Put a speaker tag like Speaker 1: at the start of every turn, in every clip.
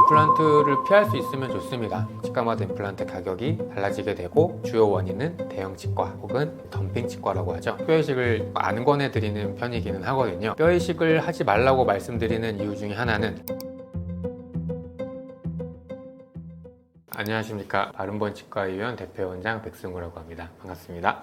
Speaker 1: 임플란트를 피할 수 있으면 좋습니다. 치과마다 임플란트 가격이 달라지게 되고 주요 원인은 대형 치과 혹은 덤핑 치과라고 하죠. 뼈 이식을 안 권해드리는 편이기는 하거든요. 뼈 이식을 하지 말라고 말씀드리는 이유 중에 하나는 안녕하십니까, 바른본 치과의원 대표원장 백승우라고 합니다. 반갑습니다.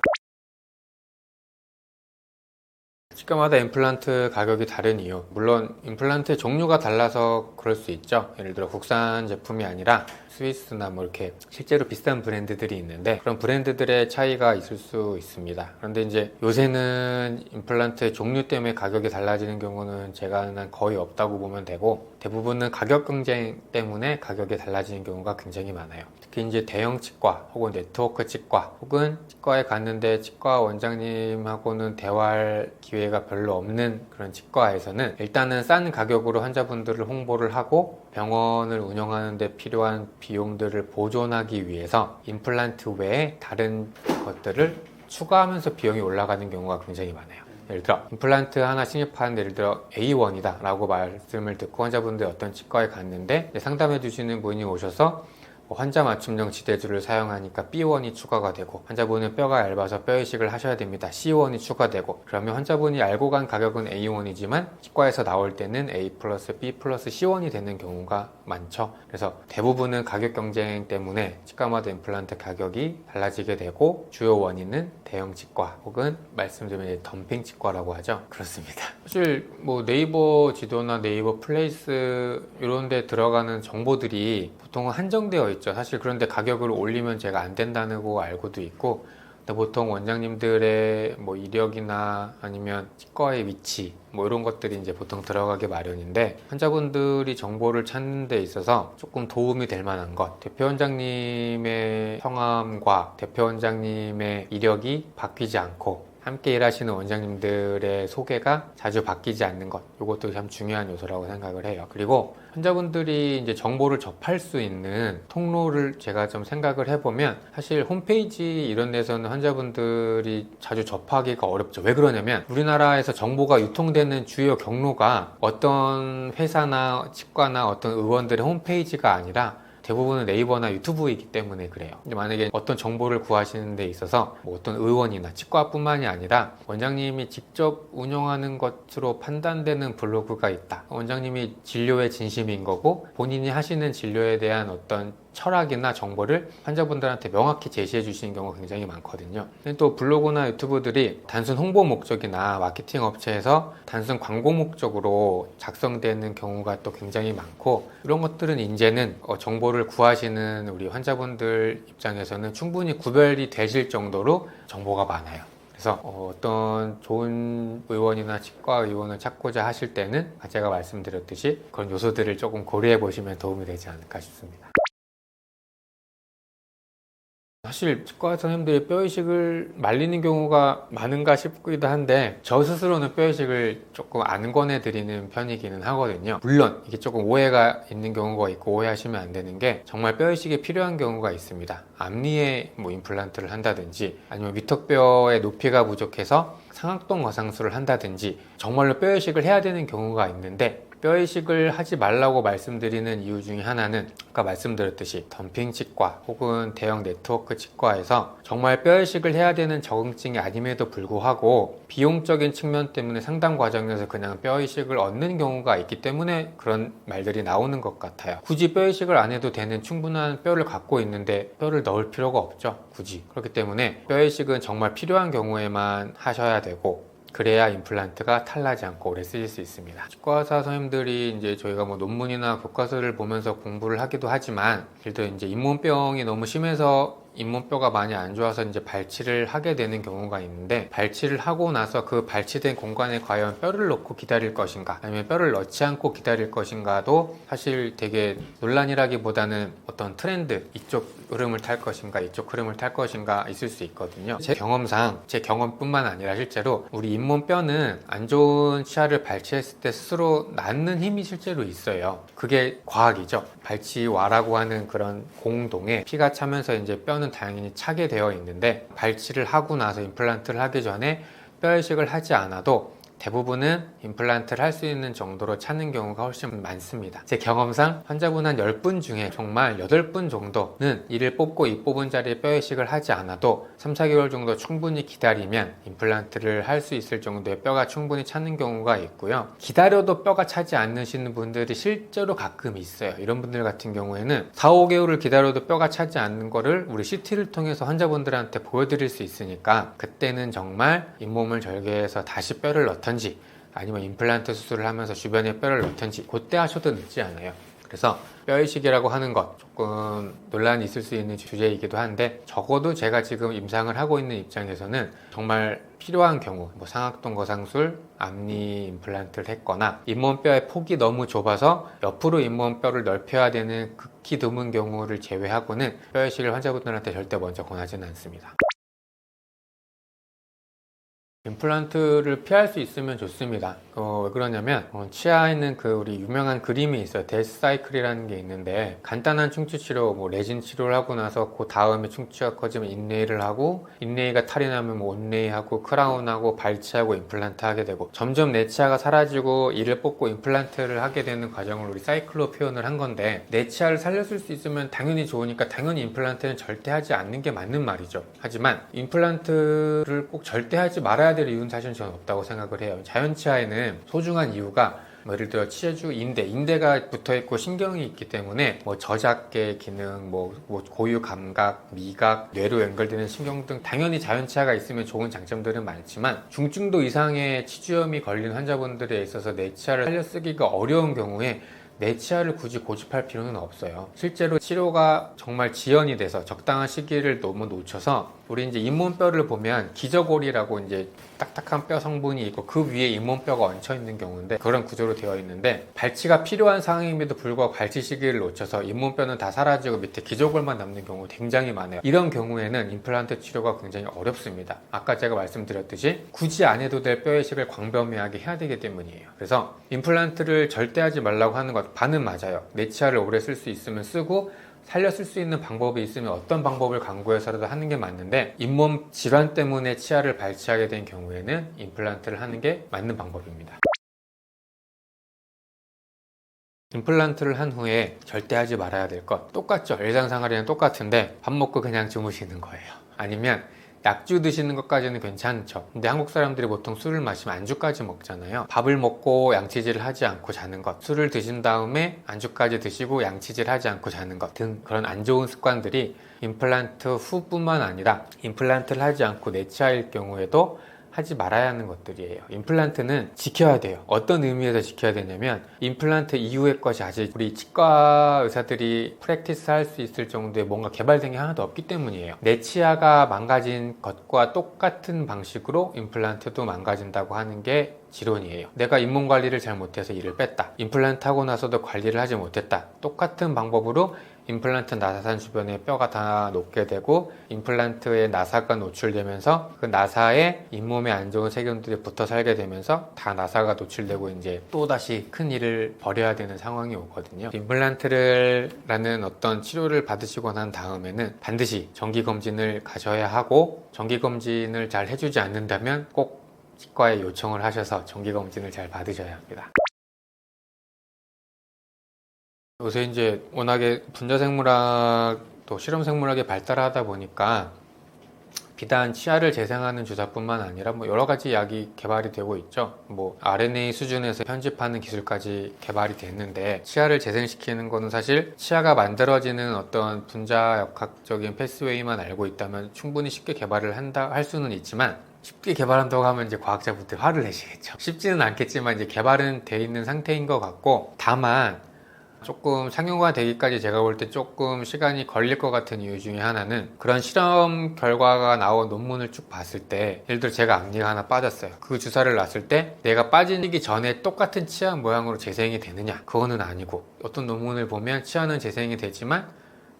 Speaker 1: 치과마다 임플란트 가격이 다른 이유, 물론 임플란트의 종류가 달라서 그럴 수 있죠. 예를 들어 국산 제품이 아니라 스위스나 뭐 이렇게 실제로 비싼 브랜드들이 있는데 그런 브랜드들의 차이가 있을 수 있습니다. 그런데 이제 요새는 임플란트의 종류 때문에 가격이 달라지는 경우는 제가 아는 거의 없다고 보면 되고, 대부분은 가격 경쟁 때문에 가격이 달라지는 경우가 굉장히 많아요. 특히 이제 대형 치과 혹은 네트워크 치과 혹은 치과에 갔는데 치과 원장님하고는 대화할 기회가 별로 없는 그런 치과에서는 일단은 싼 가격으로 환자분들을 홍보를 하고 병원을 운영하는 데 필요한 비용들을 보존하기 위해서 임플란트 외에 다른 것들을 추가하면서 비용이 올라가는 경우가 굉장히 많아요. 예를 들어 임플란트 하나 신입하는데 예를 들어 A1이다 라고 말씀을 듣고 환자분들이 어떤 치과에 갔는데 상담해 주시는 분이 오셔서 환자 맞춤형 지대줄을 사용하니까 B1이 추가가 되고, 환자분은 뼈가 얇아서 뼈 이식을 하셔야 됩니다. C1이 추가되고, 그러면 환자분이 알고 간 가격은 A1이지만 치과에서 나올 때는 A 플러스 B 플러스 C1이 되는 경우가 많죠. 그래서 대부분은 가격 경쟁 때문에 치과마다 임플란트 가격이 달라지게 되고, 주요 원인은 대형 치과 혹은 말씀드리면 덤핑 치과라고 하죠. 그렇습니다. 사실 뭐 네이버 지도나 네이버 플레이스 이런 데 들어가는 정보들이 보통은 한정되어 있죠. 사실 그런데 가격을 올리면 제가 안 된다고 알고도 있고, 근데 보통 원장님들의 뭐 이력이나 아니면 치과의 위치 뭐 이런 것들이 이제 보통 들어가기 마련인데, 환자분들이 정보를 찾는 데 있어서 조금 도움이 될 만한 것, 대표 원장님의 성함과 대표 원장님의 이력이 바뀌지 않고 함께 일하시는 원장님들의 소개가 자주 바뀌지 않는 것, 이것도 참 중요한 요소라고 생각을 해요. 그리고 환자분들이 이제 정보를 접할 수 있는 통로를 제가 좀 생각을 해보면, 사실 홈페이지 이런 데서는 환자분들이 자주 접하기가 어렵죠. 왜 그러냐면 우리나라에서 정보가 유통되는 주요 경로가 어떤 회사나 치과나 어떤 의원들의 홈페이지가 아니라 대부분은 네이버나 유튜브이기 때문에 그래요. 근데 만약에 어떤 정보를 구하시는 데 있어서 뭐 어떤 의원이나 치과뿐만이 아니라 원장님이 직접 운영하는 것으로 판단되는 블로그가 있다, 원장님이 진료에 진심인 거고 본인이 하시는 진료에 대한 어떤 철학이나 정보를 환자분들한테 명확히 제시해 주시는 경우가 굉장히 많거든요. 또 블로그나 유튜브들이 단순 홍보 목적이나 마케팅 업체에서 단순 광고 목적으로 작성되는 경우가 또 굉장히 많고, 이런 것들은 이제는 정보를 구하시는 우리 환자분들 입장에서는 충분히 구별이 되실 정도로 정보가 많아요. 그래서 어떤 좋은 의원이나 치과 의원을 찾고자 하실 때는 제가 말씀드렸듯이 그런 요소들을 조금 고려해 보시면 도움이 되지 않을까 싶습니다. 사실 치과 선생님들이 뼈 이식을 말리는 경우가 많은가 싶기도 한데, 저 스스로는 뼈 이식을 조금 안 권해드리는 편이기는 하거든요. 물론 이게 조금 오해가 있는 경우가 있고, 오해하시면 안 되는 게 정말 뼈 이식이 필요한 경우가 있습니다. 앞니에 뭐 임플란트를 한다든지 아니면 위턱뼈의 높이가 부족해서 상악동 거상술을 한다든지 정말로 뼈 이식을 해야 되는 경우가 있는데, 뼈 이식을 하지 말라고 말씀드리는 이유 중에 하나는 아까 말씀드렸듯이 덤핑 치과 혹은 대형 네트워크 치과에서 정말 뼈 이식을 해야 되는 적응증이 아님에도 불구하고 비용적인 측면 때문에 상담 과정에서 그냥 뼈 이식을 얻는 경우가 있기 때문에 그런 말들이 나오는 것 같아요. 굳이 뼈 이식을 안 해도 되는 충분한 뼈를 갖고 있는데 뼈를 넣을 필요가 없죠, 굳이. 그렇기 때문에 뼈 이식은 정말 필요한 경우에만 하셔야 되고, 그래야 임플란트가 탈나지 않고 오래 쓰실 수 있습니다. 치과의사 선생님들이 이제 저희가 뭐 논문이나 교과서를 보면서 공부를 하기도 하지만, 예를 들어 이제 잇몸병이 너무 심해서 잇몸뼈가 많이 안 좋아서 이제 발치를 하게 되는 경우가 있는데, 발치를 하고 나서 그 발치된 공간에 과연 뼈를 넣고 기다릴 것인가 아니면 뼈를 넣지 않고 기다릴 것인가도 사실 되게 논란이라기보다는 어떤 트렌드, 이쪽 흐름을 탈 것인가 이쪽 흐름을 탈 것인가 있을 수 있거든요. 제 경험상, 제 경험뿐만 아니라 실제로 우리 잇몸뼈는 안 좋은 치아를 발치했을 때 스스로 낫는 힘이 실제로 있어요. 그게 과학이죠. 발치와라고 하는 그런 공동에 피가 차면서 이제 뼈는 당연히 차게 되어 있는데, 발치를 하고 나서 임플란트를 하기 전에 뼈 이식을 하지 않아도 대부분은 임플란트를 할 수 있는 정도로 찾는 경우가 훨씬 많습니다. 제 경험상 환자분 한 10분 중에 정말 8분 정도는 이를 뽑고 이 뽑은 자리에 뼈 이식을 하지 않아도 3, 4개월 정도 충분히 기다리면 임플란트를 할 수 있을 정도의 뼈가 충분히 찾는 경우가 있고요. 기다려도 뼈가 차지 않으시는 분들이 실제로 가끔 있어요. 이런 분들 같은 경우에는 4, 5개월을 기다려도 뼈가 차지 않는 거를 우리 CT를 통해서 환자분들한테 보여드릴 수 있으니까 그때는 정말 잇몸을 절개해서 다시 뼈를 넣던지 아니면 임플란트 수술을 하면서 주변에 뼈를 넣던지 그때 하셔도 늦지 않아요. 그래서 뼈이식이라고 하는 것 조금 논란이 있을 수 있는 주제이기도 한데 적어도 제가 지금 임상을 하고 있는 입장에서는 정말 필요한 경우 상악동 거상술, 앞니 임플란트를 했거나 잇몸뼈의 폭이 너무 좁아서 옆으로 잇몸뼈를 넓혀야 되는 극히 드문 경우를 제외하고는 뼈이식을 환자분들한테 절대 먼저 권하지는 않습니다. 임플란트를 피할 수 있으면 좋습니다. 왜 그러냐면 치아에 있는 우리 유명한 그림이 있어요. 데스 사이클이라는 게 있는데 간단한 충치 치료, 레진 치료를 하고 나서 그 다음에 충치가 커지면 인레이를 하고 인레이가 탈이 나면 온레이 하고 크라운하고 발치하고 임플란트 하게 되고 점점 내 치아가 사라지고 이를 뽑고 임플란트를 하게 되는 과정을 우리 사이클로 표현을 한 건데 내 치아를 살려줄 수 있으면 당연히 좋으니까 당연히 임플란트는 절대 하지 않는 게 맞는 말이죠. 하지만 임플란트를 꼭 절대 하지 말아야 될 이유는 사실 저는 없다고 생각을 해요. 자연치아에는 소중한 이유가 예를 들어 치주 인대가 붙어있고 신경이 있기 때문에 저작계 기능, 고유 감각, 미각, 뇌로 연결되는 신경 등 당연히 자연치아가 있으면 좋은 장점들은 많지만 중증도 이상의 치주염이 걸린 환자분들에 있어서 내 치아를 살려 쓰기가 어려운 경우에 내 치아를 굳이 고집할 필요는 없어요. 실제로 치료가 정말 지연이 돼서 적당한 시기를 너무 놓쳐서 우리 이제 잇몸뼈를 보면 기저골이라고 이제 딱딱한 뼈 성분이 있고 그 위에 잇몸뼈가 얹혀 있는 경우인데 그런 구조로 되어 있는데 발치가 필요한 상황임에도 불구하고 발치 시기를 놓쳐서 잇몸뼈는 다 사라지고 밑에 기저골만 남는 경우 굉장히 많아요. 이런 경우에는 임플란트 치료가 굉장히 어렵습니다. 아까 제가 말씀드렸듯이 굳이 안 해도 될 뼈 이식을 광범위하게 해야 되기 때문이에요. 그래서 임플란트를 절대 하지 말라고 하는 것 반은 맞아요. 내 치아를 오래 쓸 수 있으면 쓰고 살려 쓸 수 있는 방법이 있으면 어떤 방법을 강구해서라도 하는 게 맞는데 잇몸 질환 때문에 치아를 발치하게 된 경우에는 임플란트를 하는 게 맞는 방법입니다. 임플란트를 한 후에 절대 하지 말아야 될 것 똑같죠. 일상생활이랑 똑같은데 밥 먹고 그냥 주무시는 거예요. 아니면 약주 드시는 것까지는 괜찮죠. 근데 한국 사람들이 보통 술을 마시면 안주까지 먹잖아요. 밥을 먹고 양치질을 하지 않고 자는 것, 술을 드신 다음에 안주까지 드시고 양치질 하지 않고 자는 것 등 그런 안 좋은 습관들이 임플란트 후뿐만 아니라 임플란트를 하지 않고 내 치아일 경우에도 하지 말아야 하는 것들이에요. 임플란트는 지켜야 돼요. 어떤 의미에서 지켜야 되냐면 임플란트 이후의 것이 아직 우리 치과 의사들이 프랙티스 할 수 있을 정도의 뭔가 개발된 게 하나도 없기 때문이에요. 내 치아가 망가진 것과 똑같은 방식으로 임플란트도 망가진다고 하는 게 지론이에요. 내가 잇몸 관리를 잘 못해서 이를 뺐다. 임플란트 하고 나서도 관리를 하지 못했다. 똑같은 방법으로 임플란트 나사산 주변에 뼈가 다 녹게 되고 임플란트의 나사가 노출되면서 그 나사에 잇몸에 안 좋은 세균들이 붙어 살게 되면서 다 나사가 노출되고 이제 또다시 큰 일을 벌여야 되는 상황이 오거든요. 임플란트라는 어떤 치료를 받으시고 난 다음에는 반드시 정기검진을 가셔야 하고 정기검진을 잘 해주지 않는다면 꼭 치과에 요청을 하셔서 정기검진을 잘 받으셔야 합니다. 요새 이제 워낙에 분자생물학 또 실험생물학이 발달하다 보니까 비단 치아를 재생하는 주사뿐만 아니라 여러 가지 약이 개발이 되고 있죠. RNA 수준에서 편집하는 기술까지 개발이 됐는데 치아를 재생시키는 거는 사실 치아가 만들어지는 어떤 분자역학적인 패스웨이만 알고 있다면 충분히 쉽게 개발을 할 수는 있지만 쉽게 개발한다고 하면 이제 과학자분들 화를 내시겠죠. 쉽지는 않겠지만 이제 개발은 돼 있는 상태인 것 같고 다만 조금 상용화 되기까지 제가 볼 때 조금 시간이 걸릴 것 같은 이유 중에 하나는 그런 실험 결과가 나온 논문을 쭉 봤을 때 예를 들어 제가 앞니가 하나 빠졌어요. 그 주사를 놨을 때 내가 빠지기 전에 똑같은 치아 모양으로 재생이 되느냐? 그거는 아니고 어떤 논문을 보면 치아는 재생이 되지만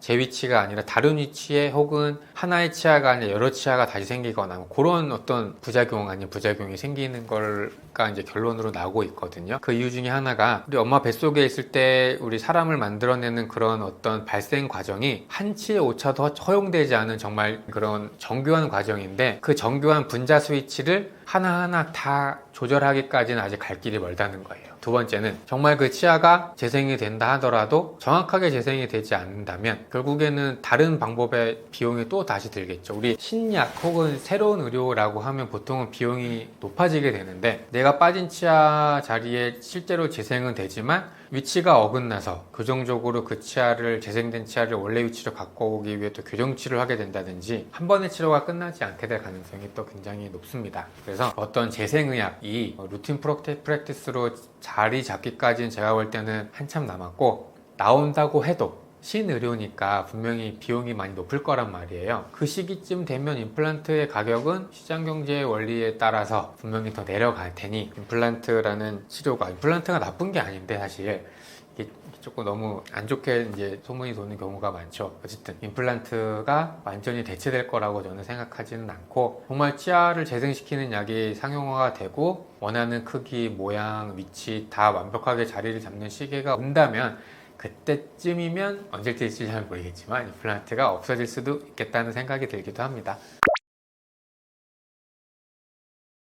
Speaker 1: 제 위치가 아니라 다른 위치에 혹은 하나의 치아가 아니라 여러 치아가 다시 생기거나 뭐 그런 어떤 부작용 아닌 부작용이 생기는 걸가 이제 결론으로 나오고 있거든요. 그 이유 중에 하나가 우리 엄마 뱃속에 있을 때 우리 사람을 만들어내는 그런 어떤 발생 과정이 한 치의 오차도 허용되지 않은 정말 그런 정교한 과정인데 그 정교한 분자 스위치를 하나하나 다 조절하기까지는 아직 갈 길이 멀다는 거예요. 두 번째는 정말 그 치아가 재생이 된다 하더라도 정확하게 재생이 되지 않는다면 결국에는 다른 방법의 비용이 또 다시 들겠죠. 우리 신약 혹은 새로운 의료라고 하면 보통은 비용이 높아지게 되는데 내가 빠진 치아 자리에 실제로 재생은 되지만 위치가 어긋나서 교정적으로 그 치아를 재생된 치아를 원래 위치로 갖고 오기 위해 또 교정 치료를 하게 된다든지 한 번의 치료가 끝나지 않게 될 가능성이 또 굉장히 높습니다. 그래서 어떤 재생의학이 루틴 프랙티스로 자리 잡기까지는 제가 볼 때는 한참 남았고 나온다고 해도 신의료니까 분명히 비용이 많이 높을 거란 말이에요. 그 시기쯤 되면 임플란트의 가격은 시장경제의 원리에 따라서 분명히 더 내려갈 테니 임플란트라는 치료가 임플란트가 나쁜 게 아닌데 사실 이게 조금 너무 안 좋게 이제 소문이 도는 경우가 많죠. 어쨌든 임플란트가 완전히 대체될 거라고 저는 생각하지는 않고 정말 치아를 재생시키는 약이 상용화가 되고 원하는 크기, 모양, 위치 다 완벽하게 자리를 잡는 시기가 온다면 그때쯤이면 언제 될지 잘 모르겠지만 임플란트가 없어질 수도 있겠다는 생각이 들기도 합니다.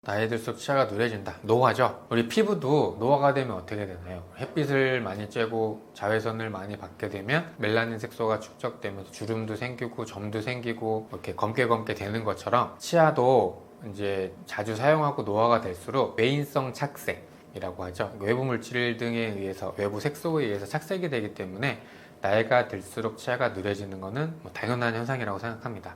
Speaker 1: 나이 들수록 치아가 누래진다. 노화죠. 우리 피부도 노화가 되면 어떻게 되나요? 햇빛을 많이 쬐고 자외선을 많이 받게 되면 멜라닌 색소가 축적되면서 주름도 생기고 점도 생기고 이렇게 검게 되는 것처럼 치아도 이제 자주 사용하고 노화가 될수록 외인성 착색 이라고 하죠. 외부 물질 등에 의해서 외부 색소에 의해서 착색이 되기 때문에 나이가 들수록 치아가 누래지는 것은 당연한 현상이라고 생각합니다.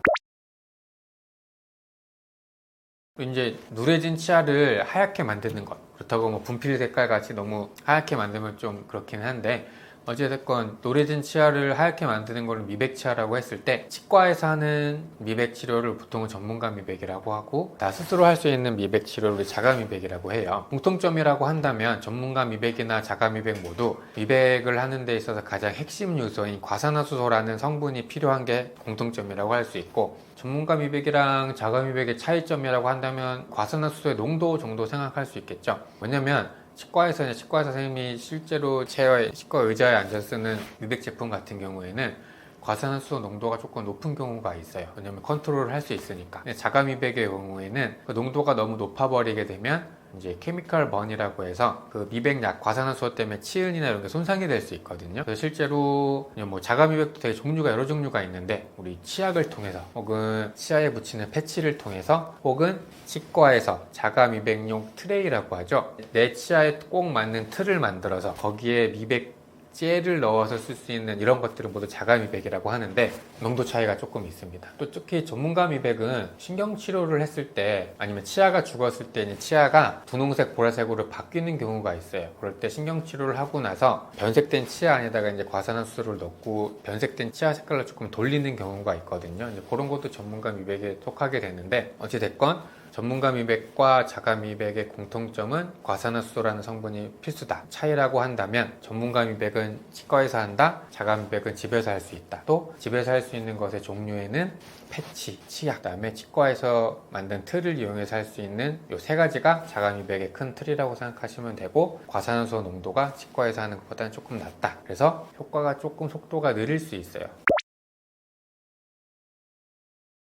Speaker 1: 이제 누래진 치아를 하얗게 만드는 것 그렇다고 뭐 분필 색깔 같이 너무 하얗게 만들면 좀 그렇긴 한데 어찌됐건 누래진 치아를 하얗게 만드는 걸 미백 치아라고 했을 때 치과에서 하는 미백 치료를 보통은 전문가 미백이라고 하고 나 스스로 할 수 있는 미백 치료를 자가 미백이라고 해요. 공통점이라고 한다면 전문가 미백이나 자가 미백 모두 미백을 하는 데 있어서 가장 핵심 요소인 과산화수소라는 성분이 필요한 게 공통점이라고 할 수 있고 전문가 미백이랑 자가 미백의 차이점이라고 한다면 과산화수소의 농도 정도 생각할 수 있겠죠. 왜냐면 치과 선생님이 실제로 체어에 치과 의자에 앉아 쓰는 미백 제품 같은 경우에는 과산화수소 농도가 조금 높은 경우가 있어요. 왜냐면 컨트롤을 할 수 있으니까. 자가 미백의 경우에는 그 농도가 너무 높아버리게 되면 이제 케미컬 번이라고 해서 그 미백약 과산화수소 때문에 치은이나 이런 게 손상이 될 수 있거든요. 그래서 실제로 뭐 자가 미백도 되게 종류가 여러 종류가 있는데 우리 치약을 통해서 혹은 치아에 붙이는 패치를 통해서 혹은 치과에서 자가 미백용 트레이라고 하죠. 내 치아에 꼭 맞는 틀을 만들어서 거기에 미백 젤을 넣어서 쓸 수 있는 이런 것들은 모두 자가 미백이라고 하는데 농도 차이가 조금 있습니다. 또 특히 전문가 미백은 신경치료를 했을 때 아니면 치아가 죽었을 때 치아가 분홍색, 보라색으로 바뀌는 경우가 있어요. 그럴 때 신경치료를 하고 나서 변색된 치아 안에다가 이제 과산화수소를 넣고 변색된 치아 색깔로 조금 돌리는 경우가 있거든요. 이제 그런 것도 전문가 미백에 속하게 되는데 어찌됐건 전문가 미백과 자가 미백의 공통점은 과산화수소라는 성분이 필수다. 차이라고 한다면 전문가 미백은 치과에서 한다. 자가 미백은 집에서 할 수 있다. 또 집에서 할 수 있는 것의 종류에는 패치, 치약, 그다음에 치과에서 만든 틀을 이용해서 할 수 있는 이 세 가지가 자가 미백의 큰 틀이라고 생각하시면 되고 과산화수소 농도가 치과에서 하는 것보다는 조금 낮다. 그래서 효과가 조금 속도가 느릴 수 있어요.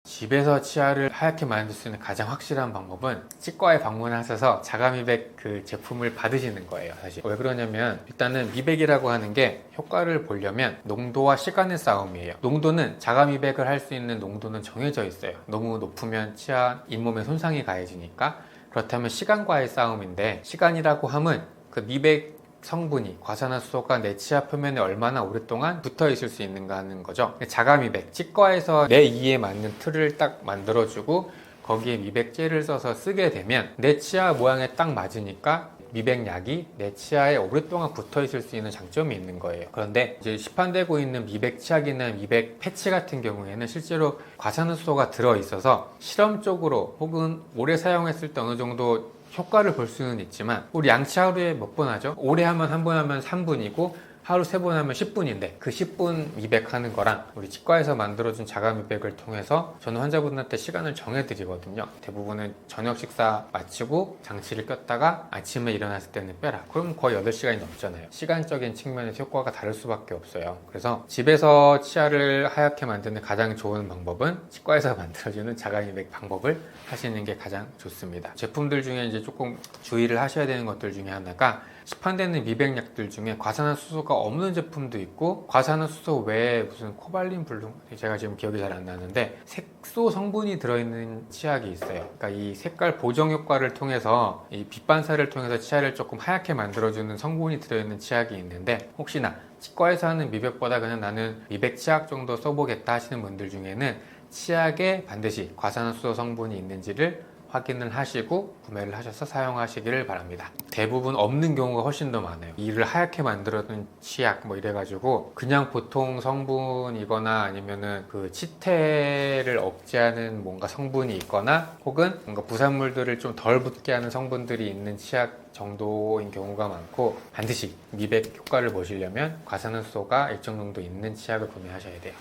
Speaker 1: 집에서 치아를 하얗게 만들 수 있는 가장 확실한 방법은 치과에 방문하셔서 자가미백 그 제품을 받으시는 거예요. 사실 왜 그러냐면 일단은 미백이라고 하는 게 효과를 보려면 농도와 시간의 싸움이에요. 농도는 자가미백을 할 수 있는 농도는 정해져 있어요. 너무 높으면 치아 잇몸에 손상이 가해지니까. 그렇다면 시간과의 싸움인데 시간이라고 함은 그 미백 성분이 과산화수소가 내 치아 표면에 얼마나 오랫동안 붙어 있을 수 있는가 하는 거죠. 자가미백, 치과에서 내 이에 맞는 틀을 딱 만들어주고 거기에 미백제를 써서 쓰게 되면 내 치아 모양에 딱 맞으니까 미백약이 내 치아에 오랫동안 붙어 있을 수 있는 장점이 있는 거예요. 그런데 이제 시판되고 있는 미백 치약이나 미백 패치 같은 경우에는 실제로 과산화수소가 들어 있어서 실험적으로 혹은 오래 사용했을 때 어느 정도 효과를 볼 수는 있지만 우리 양치 하루에 몇 번 하죠? 오래 하면 한 번 하면 3분이고 하루 3번 하면 10분인데 그 10분 미백하는 거랑 우리 치과에서 만들어준 자가 미백을 통해서 저는 환자분한테 시간을 정해드리거든요. 대부분은 저녁 식사 마치고 장치를 꼈다가 아침에 일어났을 때는 빼라. 그럼 거의 8시간이 넘잖아요. 시간적인 측면에서 효과가 다를 수밖에 없어요. 그래서 집에서 치아를 하얗게 만드는 가장 좋은 방법은 치과에서 만들어주는 자가 미백 방법을 하시는 게 가장 좋습니다. 제품들 중에 이제 조금 주의를 하셔야 되는 것들 중에 하나가 시판되는 미백약들 중에 과산화수소가 없는 제품도 있고 과산화수소 외에 무슨 코발린 블루 제가 지금 기억이 잘 안 나는데 색소 성분이 들어있는 치약이 있어요. 그러니까 이 색깔 보정 효과를 통해서 이 빛 반사를 통해서 치아를 조금 하얗게 만들어주는 성분이 들어있는 치약이 있는데 혹시나 치과에서 하는 미백보다 그냥 나는 미백 치약 정도 써보겠다 하시는 분들 중에는 치약에 반드시 과산화수소 성분이 있는지를 확인을 하시고 구매를 하셔서 사용하시기를 바랍니다. 대부분 없는 경우가 훨씬 더 많아요. 이를 하얗게 만들어둔 치약 뭐 이래가지고 그냥 보통 성분이거나 아니면은 그 치태를 억제하는 뭔가 성분이 있거나 혹은 뭔가 부산물들을 좀 덜 붙게 하는 성분들이 있는 치약 정도인 경우가 많고 반드시 미백 효과를 보시려면 과산화수소가 일정 정도 있는 치약을 구매하셔야 돼요.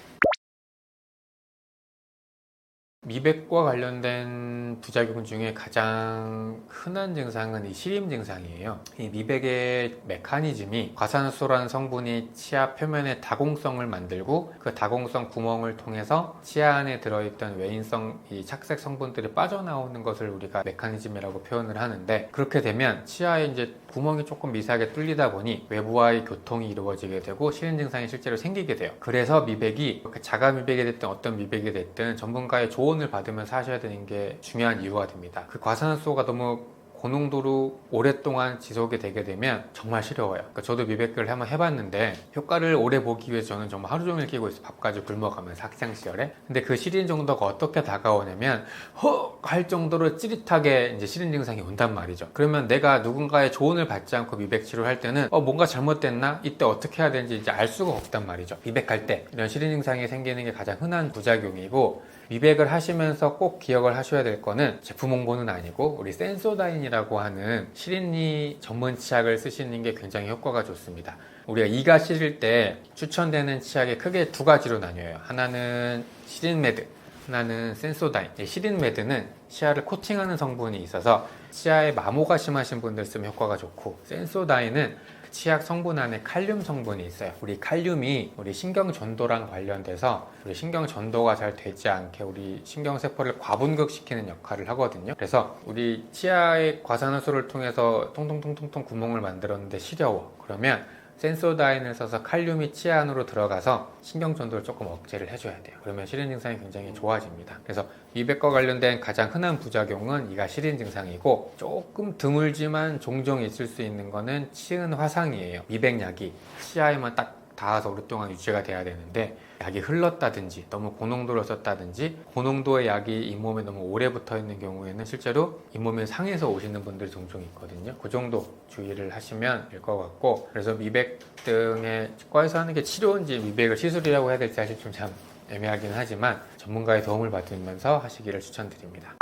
Speaker 1: 미백과 관련된 부작용 중에 가장 흔한 증상은 이 시림 증상이에요. 이 미백의 메커니즘이 과산화수소라는 성분이 치아 표면의 다공성을 만들고 그 다공성 구멍을 통해서 치아 안에 들어있던 외인성 이 착색 성분들이 빠져나오는 것을 우리가 메커니즘이라고 표현을 하는데 그렇게 되면 치아에 이제 구멍이 조금 미세하게 뚫리다 보니 외부와의 교통이 이루어지게 되고 시림 증상이 실제로 생기게 돼요. 그래서 미백이 자가 미백이 됐든 어떤 미백이 됐든 전문가의 조언을 받으면서 하셔야 되는 게 중요한 이유가 됩니다. 그 과산화수소가 너무 고농도로 오랫동안 지속이 되게 되면 정말 시려워요. 그러니까 저도 미백을 한번 해봤는데 효과를 오래 보기 위해서 저는 정말 하루 종일 끼고 있어요. 밥까지 굶어가면서 학창 시절에. 근데 그 시린 정도가 어떻게 다가오냐면 헉 할 정도로 찌릿하게 이제 시린 증상이 온단 말이죠. 그러면 내가 누군가의 조언을 받지 않고 미백 치료를 할 때는 뭔가 잘못됐나? 이때 어떻게 해야 되는지 이제 알 수가 없단 말이죠. 미백할 때 이런 시린 증상이 생기는 게 가장 흔한 부작용이고 미백을 하시면서 꼭 기억을 하셔야 될 거는 제품 홍보는 아니고 우리 센소다인이라고 하는 시린니 전문 치약을 쓰시는 게 굉장히 효과가 좋습니다. 우리가 이가 시릴 때 추천되는 치약이 크게 두 가지로 나뉘어요. 하나는 시린매드, 하나는 센소다인. 시린매드는 치아를 코팅하는 성분이 있어서 치아에 마모가 심하신 분들 쓰면 효과가 좋고 센소다인은 치약 성분 안에 칼륨 성분이 있어요. 우리 칼륨이 우리 신경 전도랑 관련돼서 우리 신경 전도가 잘 되지 않게 우리 신경세포를 과분극시키는 역할을 하거든요. 그래서 우리 치아의 과산화수소를 통해서 통통통통통 구멍을 만들었는데 시려워. 그러면 센소다인을 써서 칼륨이 치아 안으로 들어가서 신경 전도를 조금 억제를 해줘야 돼요. 그러면 시린 증상이 굉장히 좋아집니다. 그래서 미백과 관련된 가장 흔한 부작용은 이가 시린 증상이고 조금 드물지만 종종 있을 수 있는 거는 치은 화상이에요. 미백약이 치아에만 딱 닿아서 오랫동안 유지가 돼야 되는데 약이 흘렀다든지 너무 고농도를 썼다든지 고농도의 약이 잇몸에 너무 오래 붙어 있는 경우에는 실제로 잇몸이 상해서 오시는 분들이 종종 있거든요. 그 정도 주의를 하시면 될 것 같고 그래서 미백 등의 치과에서 하는 게 치료인지 미백을 시술이라고 해야 될지 사실 좀 참 애매하긴 하지만 전문가의 도움을 받으면서 하시기를 추천드립니다.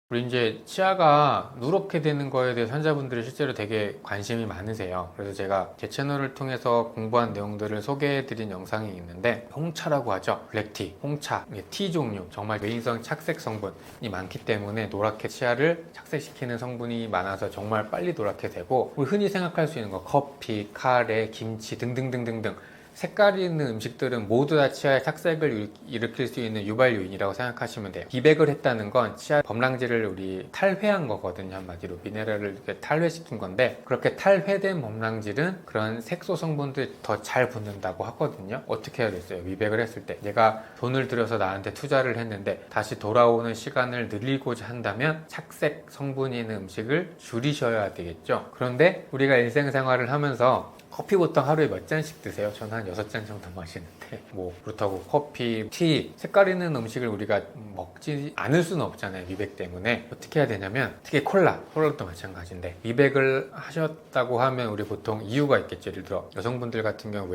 Speaker 1: 우리 이제 치아가 누렇게 되는 거에 대해서 환자분들이 실제로 되게 관심이 많으세요. 그래서 제가 제 채널을 통해서 공부한 내용들을 소개해드린 영상이 있는데 홍차라고 하죠. 블랙티, 홍차, 티 종류 정말 외인성 착색 성분이 많기 때문에 노랗게 치아를 착색시키는 성분이 많아서 정말 빨리 노랗게 되고 우리 흔히 생각할 수 있는 거 커피, 카레, 김치 등등등등등 색깔이 있는 음식들은 모두 다 치아에 착색을 일으킬 수 있는 유발 요인이라고 생각하시면 돼요. 비백을 했다는 건 치아 범랑질을 우리 탈회한 거거든요. 한마디로 미네랄을 이렇게 탈회시킨 건데 그렇게 탈회된 범랑질은 그런 색소 성분들이 더 잘 붙는다고 하거든요. 어떻게 해야 됐어요? 미백을 했을 때 내가 돈을 들여서 나한테 투자를 했는데 다시 돌아오는 시간을 늘리고자 한다면 착색 성분이 있는 음식을 줄이셔야 되겠죠. 그런데 우리가 일상생활을 하면서 커피 보통 하루에 몇 잔씩 드세요? 저는 한 6잔 정도 마시는데 뭐 그렇다고 커피, 티, 색깔 있는 음식을 우리가 먹지 않을 수는 없잖아요. 미백 때문에. 어떻게 해야 되냐면 특히 콜라도 마찬가지인데 미백을 하셨다고 하면 우리 보통 이유가 있겠죠. 예를 들어 여성분들 같은 경우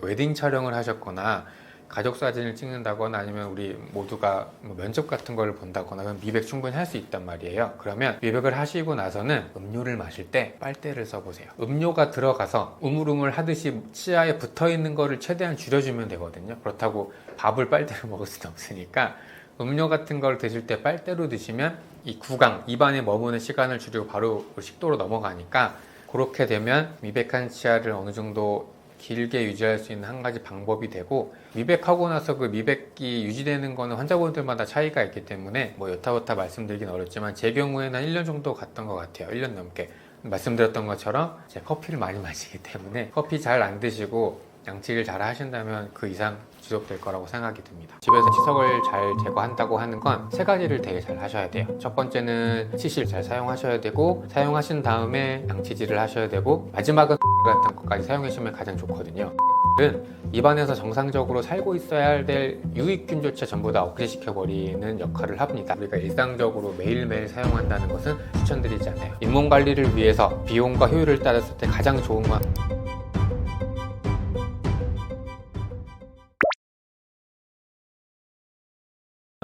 Speaker 1: 웨딩 촬영을 하셨거나 가족 사진을 찍는다거나 아니면 우리 모두가 뭐 면접 같은 걸 본다거나 그럼 미백 충분히 할 수 있단 말이에요. 그러면 미백을 하시고 나서는 음료를 마실 때 빨대를 써보세요. 음료가 들어가서 우물우물 하듯이 치아에 붙어있는 거를 최대한 줄여주면 되거든요. 그렇다고 밥을 빨대로 먹을 수는 없으니까 음료 같은 걸 드실 때 빨대로 드시면 이 구강, 입안에 머무는 시간을 줄이고 바로 식도로 넘어가니까 그렇게 되면 미백한 치아를 어느 정도 길게 유지할 수 있는 한 가지 방법이 되고, 미백하고 나서 그 미백이 유지되는 거는 환자분들마다 차이가 있기 때문에 뭐 여타부타 말씀드리긴 어렵지만 제 경우에는 한 1년 정도 갔던 것 같아요. 1년 넘게. 말씀드렸던 것처럼 제가 커피를 많이 마시기 때문에 커피 잘 안 드시고 양치를 잘 하신다면 그 이상 지속될 거라고 생각이 듭니다. 집에서 치석을 잘 제거한다고 하는 건 세 가지를 되게 잘 하셔야 돼요. 첫 번째는 치실 잘 사용하셔야 되고, 사용하신 다음에 양치질을 하셔야 되고, 마지막은 같은 것까지 사용하시면 가장 좋거든요. 은 입안에서 정상적으로 살고 있어야 될 유익균조차 전부 다 억제시켜버리는 역할을 합니다. 우리가 일상적으로 매일매일 사용한다는 것은 추천드리지 않아요. 잇몸 관리를 위해서 비용과 효율을 따졌을 때 가장 좋은 건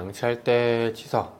Speaker 1: 양치할 때 치석,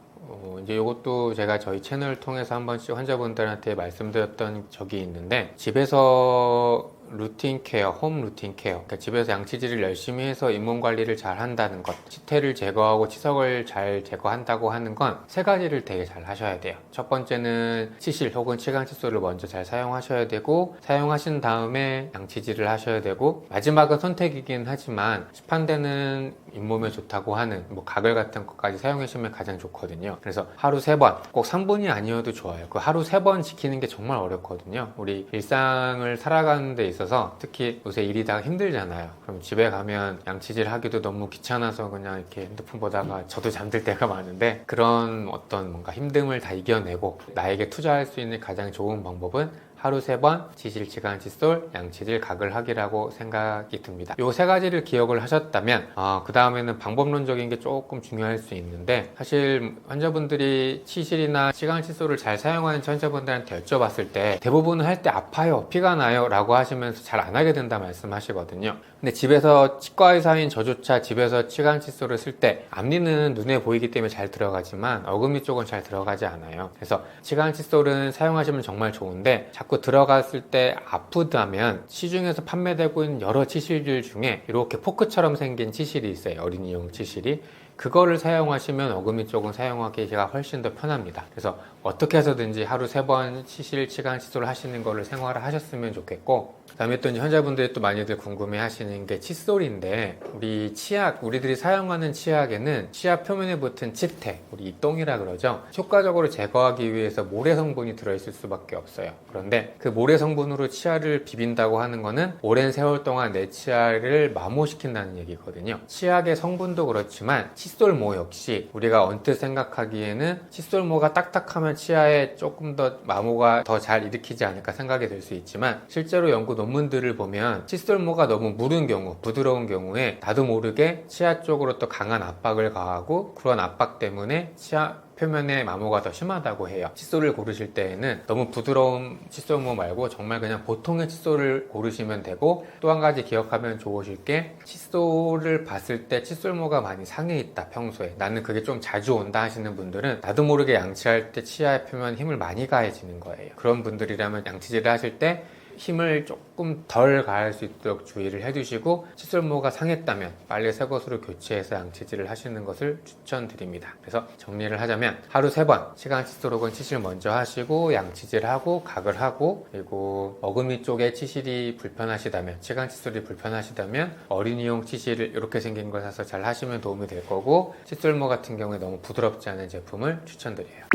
Speaker 1: 이제 이것도 제가 저희 채널을 통해서 한 번씩 환자분들한테 말씀드렸던 적이 있는데, 집에서 루틴 케어, 홈 루틴 케어, 그러니까 집에서 양치질을 열심히 해서 잇몸 관리를 잘 한다는 것, 치태를 제거하고 치석을 잘 제거한다고 하는 건 세 가지를 되게 잘 하셔야 돼요. 첫 번째는 치실 혹은 치강 칫솔을 먼저 잘 사용하셔야 되고, 사용하신 다음에 양치질을 하셔야 되고, 마지막은 선택이긴 하지만 시판되는 잇몸에 좋다고 하는 뭐 가글 같은 것까지 사용하시면 가장 좋거든요. 그래서 하루 3번, 꼭 3분이 아니어도 좋아요. 그 하루 3번 지키는 게 정말 어렵거든요. 우리 일상을 살아가는 데 있어서 특히 요새 일이 다 힘들잖아요. 그럼 집에 가면 양치질 하기도 너무 귀찮아서 그냥 이렇게 핸드폰 보다가 저도 잠들 때가 많은데, 그런 어떤 뭔가 힘듦을 다 이겨내고 나에게 투자할 수 있는 가장 좋은 방법은 하루 3번 치실, 치강, 칫솔, 양치질, 가글 하기라고 생각이 듭니다. 요 세 가지를 기억을 하셨다면 그 다음에는 방법론적인 게 조금 중요할 수 있는데, 사실 환자분들이 치실이나 치강, 칫솔을 잘 사용하는 환자분들한테 여쭤봤을 때 대부분은 할 때 아파요, 피가 나요 라고 하시면서 잘 안 하게 된다 말씀하시거든요. 근데 집에서 치과 의사인 저조차 집에서 치강, 칫솔을 쓸 때 앞니는 눈에 보이기 때문에 잘 들어가지만 어금니 쪽은 잘 들어가지 않아요. 그래서 치강, 칫솔은 사용하시면 정말 좋은데, 자꾸 들어갔을 때 아프다면 시중에서 판매되고 있는 여러 치실들 중에 이렇게 포크처럼 생긴 치실이 있어요. 어린이용 치실이. 그거를 사용하시면 어금니 쪽은 사용하기가 훨씬 더 편합니다. 그래서 어떻게 해서든지 하루 3번 치실, 치강, 칫솔 하시는 거를 생활을 하셨으면 좋겠고, 그 다음에 또 이제 환자분들이 또 많이들 궁금해 하시는 게 칫솔인데, 우리 치약, 우리들이 사용하는 치약에는 치아 표면에 붙은 치태, 우리 이똥이라 그러죠. 효과적으로 제거하기 위해서 모래 성분이 들어있을 수밖에 없어요. 그런데 그 모래 성분으로 치아를 비빈다고 하는 거는 오랜 세월 동안 내 치아를 마모시킨다는 얘기거든요. 치약의 성분도 그렇지만 칫솔모 역시 우리가 언뜻 생각하기에는 칫솔모가 딱딱하면 치아에 조금 더 마모가 더 잘 일으키지 않을까 생각이 될 수 있지만, 실제로 연구 논문들을 보면 칫솔모가 너무 무른 경우, 부드러운 경우에 나도 모르게 치아 쪽으로 또 강한 압박을 가하고, 그런 압박 때문에 치아 표면에 마모가 더 심하다고 해요. 칫솔을 고르실 때에는 너무 부드러운 칫솔모 말고 정말 그냥 보통의 칫솔을 고르시면 되고, 또 한 가지 기억하면 좋으실 게, 칫솔을 봤을 때 칫솔모가 많이 상해 있다, 평소에 나는 그게 좀 자주 온다 하시는 분들은 나도 모르게 양치할 때 치아 표면 힘을 많이 가해지는 거예요. 그런 분들이라면 양치질을 하실 때 힘을 조금 덜 가할 수 있도록 주의를 해주시고, 칫솔모가 상했다면 빨리 새 것으로 교체해서 양치질을 하시는 것을 추천드립니다. 그래서 정리를 하자면 하루 3번 치강, 칫솔 혹은 치실 먼저 하시고, 양치질하고 가글 하고, 그리고 어금니 쪽에 치실이 불편하시다면, 치강, 칫솔이 불편하시다면 어린이용 치실을 이렇게 생긴 걸 사서 잘 하시면 도움이 될 거고, 칫솔모 같은 경우에 너무 부드럽지 않은 제품을 추천드려요.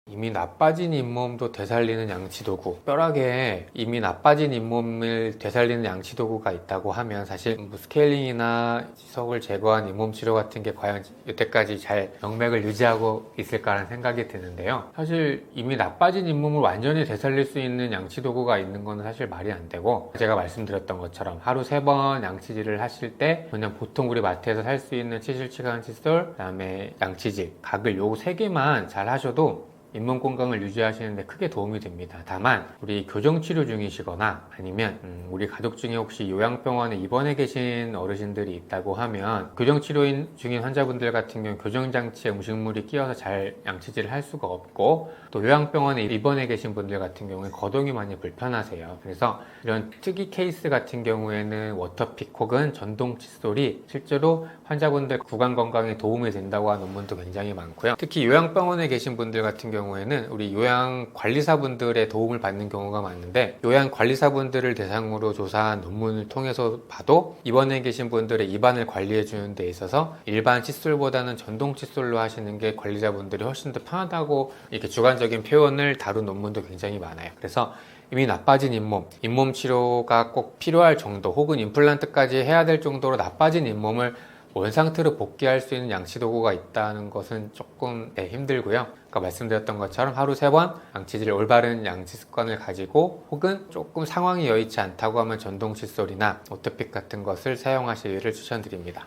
Speaker 1: 이미 나빠진 잇몸도 되살리는 양치도구, 뼈락에 이미 나빠진 잇몸을 되살리는 양치도구가 있다고 하면 사실 뭐 스케일링이나 치석을 제거한 잇몸 치료 같은 게 과연 여태까지 잘 명맥을 유지하고 있을까라는 생각이 드는데요. 사실 이미 나빠진 잇몸을 완전히 되살릴 수 있는 양치도구가 있는 거는 사실 말이 안 되고, 제가 말씀드렸던 것처럼 하루 3번 양치질을 하실 때 그냥 보통 우리 마트에서 살 수 있는 치실, 치강, 칫솔, 그 다음에 양치질, 가글 요 3개만 잘 하셔도 잇몸 건강을 유지하시는 데 크게 도움이 됩니다. 다만 우리 교정치료 중이시거나 아니면 우리 가족 중에 혹시 요양병원에 입원해 계신 어르신들이 있다고 하면 교정치료 중인 환자분들 같은 경우는 교정장치에 음식물이 끼어서 잘 양치질을 할 수가 없고, 또 요양병원에 입원해 계신 분들 같은 경우에 거동이 많이 불편하세요. 그래서 이런 특이 케이스 같은 경우에는 워터픽 혹은 전동 칫솔이 실제로 환자분들 구강 건강에 도움이 된다고 하는 논문도 굉장히 많고요. 특히 요양병원에 계신 분들 같은 경우에는 우리 요양관리사분들의 도움을 받는 경우가 많은데, 요양관리사분들을 대상으로 조사한 논문을 통해서 봐도 입원해 계신 분들의 입안을 관리해 주는 데 있어서 일반 칫솔보다는 전동 칫솔로 하시는 게 관리자분들이 훨씬 더 편하다고 이렇게 주관적인 표현을 다룬 논문도 굉장히 많아요. 그래서 이미 나빠진 잇몸 치료가 꼭 필요할 정도 혹은 임플란트까지 해야 될 정도로 나빠진 잇몸을 원상태로 복귀할 수 있는 양치 도구가 있다는 것은 조금 힘들고요. 아까 말씀드렸던 것처럼 하루 3번 양치질 올바른 양치 습관을 가지고, 혹은 조금 상황이 여의치 않다고 하면 전동 칫솔이나 워터픽 같은 것을 사용하시기를 추천드립니다.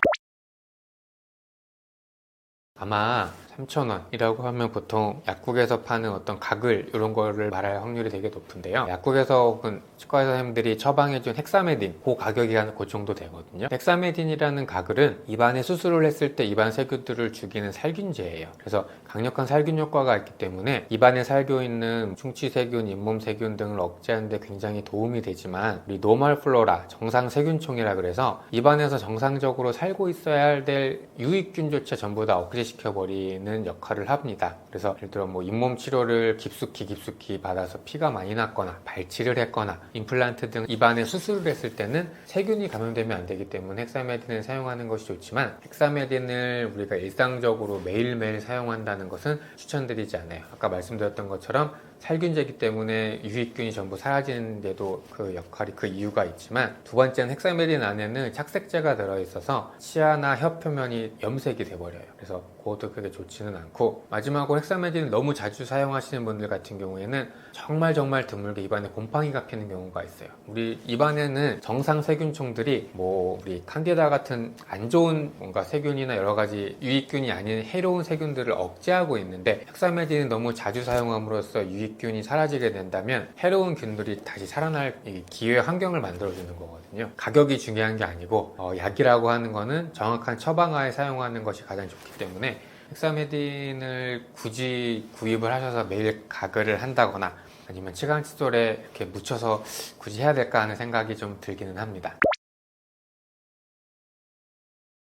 Speaker 1: 아마 3,000원이라고 하면 보통 약국에서 파는 어떤 가글 이런 거를 말할 확률이 되게 높은데요. 약국에서 혹은 치과 의사님들이 처방해준 헥사메딘, 그 가격이 한 그 정도 되거든요. 헥사메딘이라는 가글은 입안에 수술을 했을 때 입안 세균들을 죽이는 살균제예요. 그래서 강력한 살균 효과가 있기 때문에 입안에 살고 있는 충치 세균, 잇몸 세균 등을 억제하는 데 굉장히 도움이 되지만, 우리 노멀 플로라, 정상 세균총이라 그래서 입안에서 정상적으로 살고 있어야 될 유익균조차 전부 다 억제시켜버리는 역할을 합니다. 그래서 예를 들어 잇몸 치료를 깊숙이 받아서 피가 많이 났거나 발치를 했거나 임플란트 등 입안에 수술을 했을 때는 세균이 감염되면 안 되기 때문에 헥사메딘을 사용하는 것이 좋지만, 헥사메딘을 우리가 일상적으로 매일매일 사용한다는 것은 추천드리지 않아요. 아까 말씀드렸던 것처럼 살균제이기 때문에 유익균이 전부 사라지는데도 그 역할이, 그 이유가 있지만, 두 번째는 헥사메딘 안에는 착색제가 들어있어서 치아나 혀 표면이 염색이 돼버려요. 그래서 그것도 그게 좋지는 않고, 마지막으로 헥사메딘을 너무 자주 사용하시는 분들 같은 경우에는 정말 드물게 입안에 곰팡이가 피는 경우가 있어요. 우리 입안에는 정상 세균총들이 우리 칸디다 같은 안 좋은 뭔가 세균이나 여러 가지 유익균이 아닌 해로운 세균들을 억제하고 있는데, 헥사메딘을 너무 자주 사용함으로써 유익균이 사라지게 된다면 해로운 균들이 다시 살아날 기회 환경을 만들어주는 거거든요. 가격이 중요한 게 아니고 약이라고 하는 거는 정확한 처방하에 사용하는 것이 가장 좋기 때문에, 헥사메딘을 굳이 구입을 하셔서 매일 가글을 한다거나 아니면 치간 칫솔에 이렇게 묻혀서 굳이 해야 될까 하는 생각이 좀 들기는 합니다.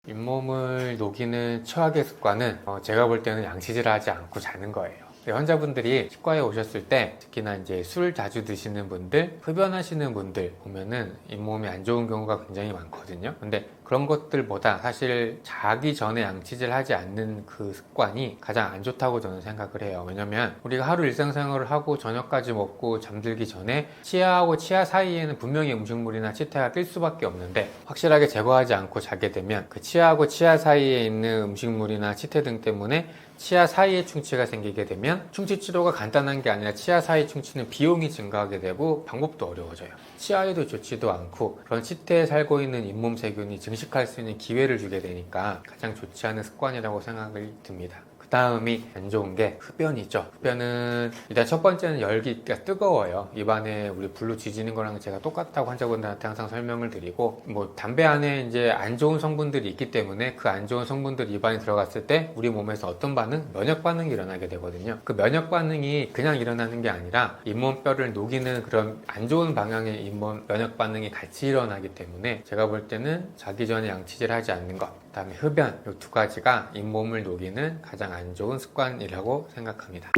Speaker 1: 잇몸을 녹이는 최악의 습관은 제가 볼 때는 양치질을 하지 않고 자는 거예요. 환자분들이 치과에 오셨을 때, 특히나 이제 술 자주 드시는 분들, 흡연하시는 분들 보면은 잇몸이 안 좋은 경우가 굉장히 많거든요. 근데 그런 것들보다 사실 자기 전에 양치질 하지 않는 그 습관이 가장 안 좋다고 저는 생각을 해요. 왜냐면 우리가 하루 일상생활을 하고 저녁까지 먹고 잠들기 전에 치아하고 치아 사이에는 분명히 음식물이나 치태가 낄 수밖에 없는데, 확실하게 제거하지 않고 자게 되면 그 치아하고 치아 사이에 있는 음식물이나 치태 등 때문에 치아 사이에 충치가 생기게 되면, 충치 치료가 간단한 게 아니라 치아 사이 충치는 비용이 증가하게 되고 방법도 어려워져요. 치아에도 좋지도 않고 그런 치태에 살고 있는 잇몸 세균이 증식할 수 있는 기회를 주게 되니까 가장 좋지 않은 습관이라고 생각이 듭니다. 그 다음이 안 좋은 게 흡연이죠. 흡연은 일단 첫 번째는 열기가 뜨거워요. 입안에 우리 불로 지지는 거랑 제가 똑같다고 환자분들한테 항상 설명을 드리고, 담배 안에 이제 안 좋은 성분들이 있기 때문에 그 안 좋은 성분들이 입안에 들어갔을 때 우리 몸에서 어떤 반응? 면역 반응이 일어나게 되거든요. 그 면역 반응이 그냥 일어나는 게 아니라 잇몸뼈를 녹이는 그런 안 좋은 방향의 잇몸 면역 반응이 같이 일어나기 때문에, 제가 볼 때는 자기 전에 양치질 하지 않는 것, 그 다음에 흡연, 이 두 가지가 잇몸을 녹이는 가장 안 좋은 습관이라고 생각합니다.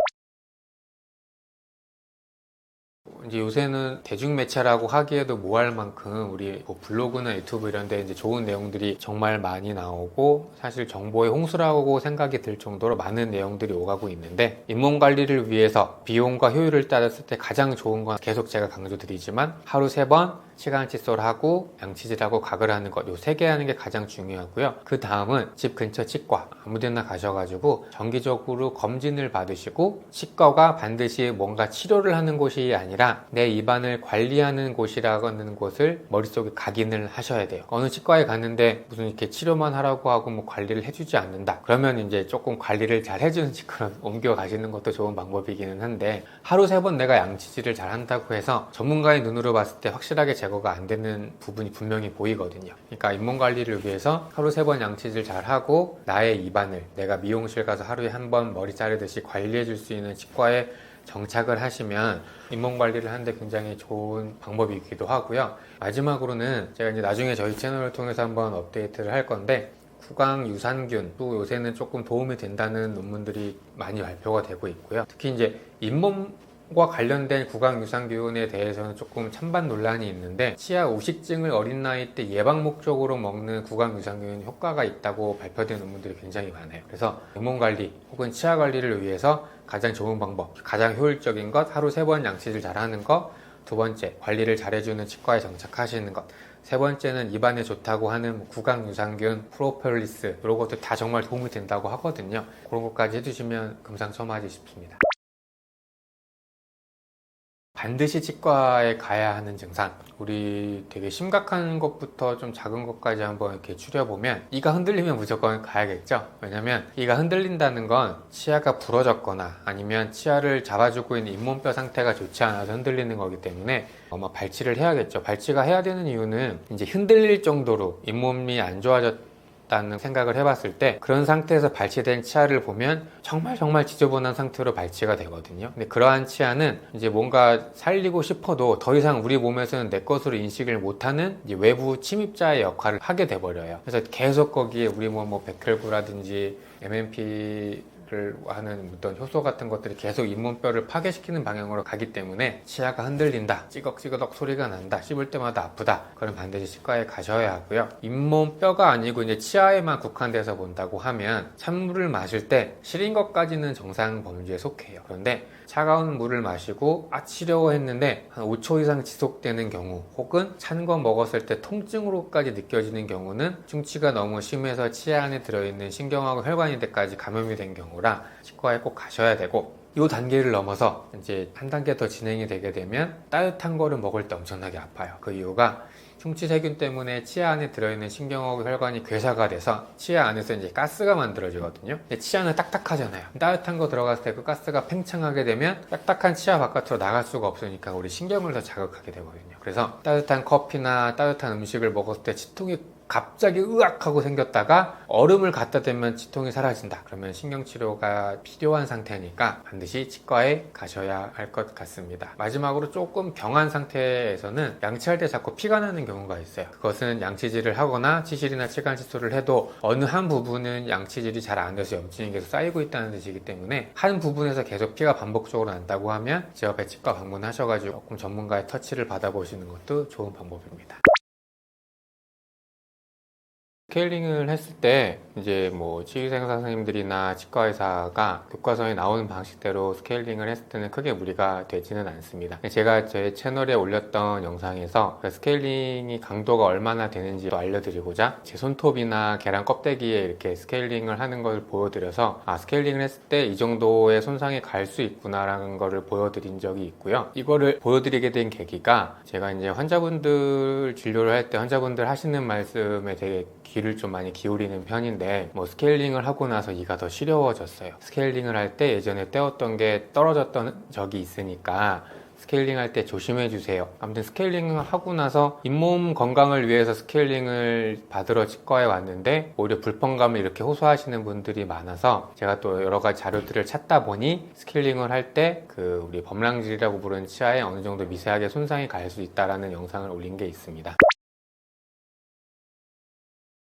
Speaker 1: 이제 요새는 대중매체라고 하기에도 뭐할 만큼 우리 블로그나 유튜브 이런 데 이제 좋은 내용들이 정말 많이 나오고, 사실 정보의 홍수라고 생각이 들 정도로 많은 내용들이 오가고 있는데, 잇몸 관리를 위해서 비용과 효율을 따졌을 때 가장 좋은 건 계속 제가 강조드리지만 하루 3번 치간 칫솔하고 양치질하고 가글하는 것, 요 3개 하는 게 가장 중요하고요. 그 다음은 집 근처 치과 아무데나 가셔가지고 정기적으로 검진을 받으시고, 치과가 반드시 뭔가 치료를 하는 곳이 아니라 아니라 내 입안을 관리하는 곳이라는 곳을 머릿속에 각인을 하셔야 돼요. 어느 치과에 갔는데 무슨 이렇게 치료만 하라고 하고 뭐 관리를 해주지 않는다. 그러면 이제 조금 관리를 잘 해주는 치과로 옮겨 가시는 것도 좋은 방법이기는 한데, 하루 3번 내가 양치질을 잘 한다고 해서 전문가의 눈으로 봤을 때 확실하게 제거가 안 되는 부분이 분명히 보이거든요. 그러니까 잇몸 관리를 위해서 하루 3번 양치질 잘 하고 나의 입안을 내가 미용실 가서 하루에 한 번 머리 자르듯이 관리해 줄 수 있는 치과에 정착을 하시면 잇몸 관리를 하는데 굉장히 좋은 방법이기도 하고요. 마지막으로는 제가 이제 나중에 저희 채널을 통해서 한번 업데이트를 할 건데, 구강 유산균 또 요새는 조금 도움이 된다는 논문들이 많이 발표가 되고 있고요. 특히 이제 잇몸과 관련된 구강 유산균에 대해서는 조금 찬반 논란이 있는데, 치아 우식증을 어린 나이 때 예방 목적으로 먹는 구강 유산균 효과가 있다고 발표된 논문들이 굉장히 많아요. 그래서 잇몸 관리 혹은 치아 관리를 위해서 가장 좋은 방법, 가장 효율적인 것, 하루 3번 양치질 잘하는 것, 2번째 관리를 잘해주는 치과에 정착하시는 것, 3번째는 입안에 좋다고 하는 구강 유산균, 프로폴리스, 이런 것들 다 정말 도움이 된다고 하거든요. 그런 것까지 해주시면 금상첨화하지 싶습니다. 반드시 치과에 가야 하는 증상, 우리 되게 심각한 것부터 좀 작은 것까지 한번 이렇게 추려보면, 이가 흔들리면 무조건 가야겠죠. 왜냐면 이가 흔들린다는 건 치아가 부러졌거나 아니면 치아를 잡아주고 있는 잇몸뼈 상태가 좋지 않아서 흔들리는 거기 때문에 아마 발치를 해야겠죠. 발치가 해야 되는 이유는 이제 흔들릴 정도로 잇몸이 안 좋아졌다는 생각을 해봤을 때, 그런 상태에서 발치된 치아를 보면 정말 지저분한 상태로 발치가 되거든요. 근데 그러한 치아는 이제 뭔가 살리고 싶어도 더 이상 우리 몸에서는 내 것으로 인식을 못하는 이제 외부 침입자의 역할을 하게 돼버려요. 그래서 계속 거기에 우리 뭐 백혈구라든지 MMP를 하는 어떤 효소 같은 것들이 계속 잇몸뼈를 파괴시키는 방향으로 가기 때문에 치아가 흔들린다, 찌걱찌걱 소리가 난다, 씹을 때마다 아프다, 그럼 반드시 치과에 가셔야 하고요. 잇몸뼈가 아니고 이제 치아에만 국한돼서 본다고 하면 찬물을 마실 때 시린 것까지는 정상 범주에 속해요. 그런데 차가운 물을 마시고 치려고 했는데 한 5초 이상 지속되는 경우, 혹은 찬 거 먹었을 때 통증으로까지 느껴지는 경우는 충치가 너무 심해서 치아 안에 들어있는 신경하고 혈관인대까지 감염이 된 경우라 치과에 꼭 가셔야 되고, 이 단계를 넘어서 이제 한 단계 더 진행이 되게 되면 따뜻한 거를 먹을 때 엄청나게 아파요. 그 이유가 충치세균 때문에 치아 안에 들어있는 신경하고 혈관이 괴사가 돼서 치아 안에서 이제 가스가 만들어지거든요. 근데 치아는 딱딱하잖아요. 따뜻한 거 들어갔을 때 그 가스가 팽창하게 되면 딱딱한 치아 바깥으로 나갈 수가 없으니까 우리 신경을 더 자극하게 되거든요. 그래서 따뜻한 커피나 따뜻한 음식을 먹었을 때 치통이 갑자기 으악 하고 생겼다가 얼음을 갖다 대면 치통이 사라진다. 그러면 신경치료가 필요한 상태니까 반드시 치과에 가셔야 할 것 같습니다. 마지막으로 조금 경한 상태에서는 양치할 때 자꾸 피가 나는 경우가 있어요. 그것은 양치질을 하거나 치실이나 치간치소를 해도 어느 한 부분은 양치질이 잘 안 돼서 염증이 계속 쌓이고 있다는 뜻이기 때문에, 한 부분에서 계속 피가 반복적으로 난다고 하면 제 옆에 치과 방문하셔가지고 조금 전문가의 터치를 받아보시는 것도 좋은 방법입니다. 스케일링을 했을 때 이제 뭐 치의생사 선생님들이나 치과의사가 교과서에 나오는 방식대로 스케일링을 했을 때는 크게 무리가 되지는 않습니다. 제가 제 채널에 올렸던 영상에서 그 스케일링이 강도가 얼마나 되는지 알려드리고자 제 손톱이나 계란 껍데기에 이렇게 스케일링을 하는 걸 보여드려서 스케일링을 했을 때 이 정도의 손상이 갈 수 있구나 라는 거를 보여드린 적이 있고요. 이거를 보여드리게 된 계기가, 제가 이제 환자분들 진료를 할 때 환자분들 하시는 말씀에 되게 귀를 좀 많이 기울이는 편인데, 뭐 스케일링을 하고 나서 이가 더 시려워졌어요. 스케일링을 할 때 예전에 떼었던 게 떨어졌던 적이 있으니까 스케일링 할 때 조심해 주세요. 아무튼 스케일링을 하고 나서 잇몸 건강을 위해서 스케일링을 받으러 치과에 왔는데 오히려 불편감을 이렇게 호소하시는 분들이 많아서, 제가 또 여러 가지 자료들을 찾다 보니 스케일링을 할 때 그 우리 범랑질이라고 부르는 치아에 어느 정도 미세하게 손상이 갈 수 있다라는 영상을 올린 게 있습니다.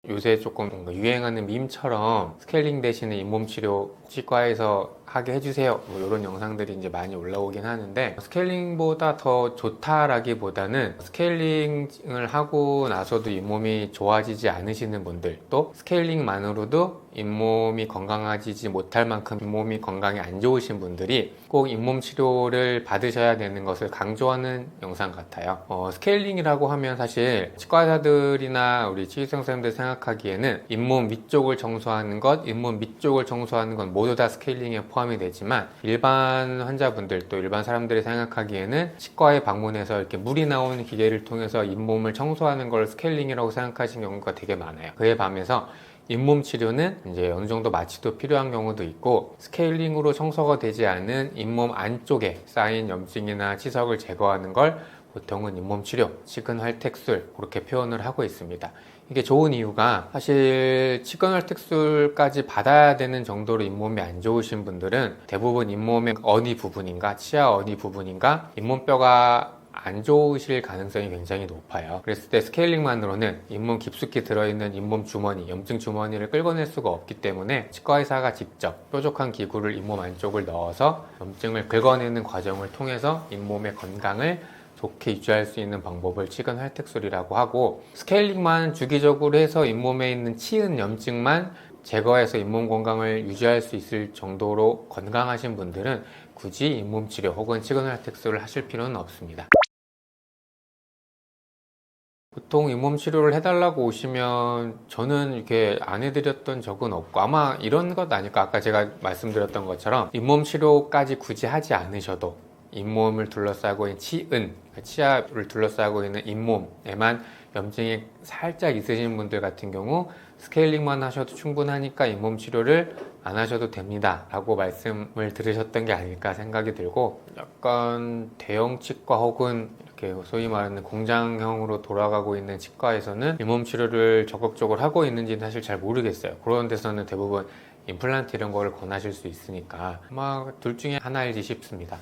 Speaker 1: 요새 조금 유행하는 밈처럼 스케일링 대신에 잇몸 치료 치과에서 하게 해주세요, 뭐 이런 영상들이 이제 많이 올라오긴 하는데, 스케일링보다 더 좋다라기보다는 스케일링을 하고 나서도 잇몸이 좋아지지 않으시는 분들, 또 스케일링만으로도 잇몸이 건강해지지 못할 만큼 잇몸이 건강이 안 좋으신 분들이 꼭 잇몸 치료를 받으셔야 되는 것을 강조하는 영상 같아요. 스케일링이라고 하면 사실 치과의사들이나 우리 치의생 선생님들 생각하기에는 잇몸 위쪽을 청소하는 것, 잇몸 밑쪽을 청소하는 건 모두 다 스케일링에 포함 포함이 되지만 일반 환자분들 또 일반 사람들이 생각하기에는 치과에 방문해서 이렇게 물이 나오는 기계를 통해서 잇몸을 청소하는 걸 스케일링이라고 생각하시는 경우가 되게 많아요. 그에 반해서 잇몸 치료는 이제 어느 정도 마취도 필요한 경우도 있고 스케일링으로 청소가 되지 않은 잇몸 안쪽에 쌓인 염증이나 치석을 제거하는 걸 보통은 잇몸 치료, 치근 활택술 그렇게 표현을 하고 있습니다. 이게 좋은 이유가 사실 치근 활택술까지 받아야 되는 정도로 잇몸이 안 좋으신 분들은 대부분 잇몸의 어디 부분인가, 치아 어디 부분인가 잇몸뼈가 안 좋으실 가능성이 굉장히 높아요. 그랬을 때 스케일링만으로는 잇몸 깊숙이 들어있는 잇몸 주머니, 염증 주머니를 끌어낼 수가 없기 때문에 치과 의사가 직접 뾰족한 기구를 잇몸 안쪽을 넣어서 염증을 긁어내는 과정을 통해서 잇몸의 건강을 좋게 유지할 수 있는 방법을 치근 활택술이라고 하고, 스케일링만 주기적으로 해서 잇몸에 있는 치은 염증만 제거해서 잇몸 건강을 유지할 수 있을 정도로 건강하신 분들은 굳이 잇몸 치료 혹은 치근 활택술을 하실 필요는 없습니다. 보통 잇몸 치료를 해달라고 오시면 저는 이렇게 안 해드렸던 적은 없고, 아마 이런 것 아닐까. 아까 제가 말씀드렸던 것처럼 잇몸 치료까지 굳이 하지 않으셔도 잇몸을 둘러싸고 있는 치은, 치아를 둘러싸고 있는 잇몸에만 염증이 살짝 있으신 분들 같은 경우 스케일링만 하셔도 충분하니까 잇몸 치료를 안 하셔도 됩니다 라고 말씀을 들으셨던 게 아닐까 생각이 들고, 약간 대형 치과 혹은 이렇게 소위 말하는 공장형으로 돌아가고 있는 치과에서는 잇몸 치료를 적극적으로 하고 있는지는 사실 잘 모르겠어요. 그런 데서는 대부분 임플란트 이런 거를 권하실 수 있으니까 아마 둘 중에 하나일지 싶습니다.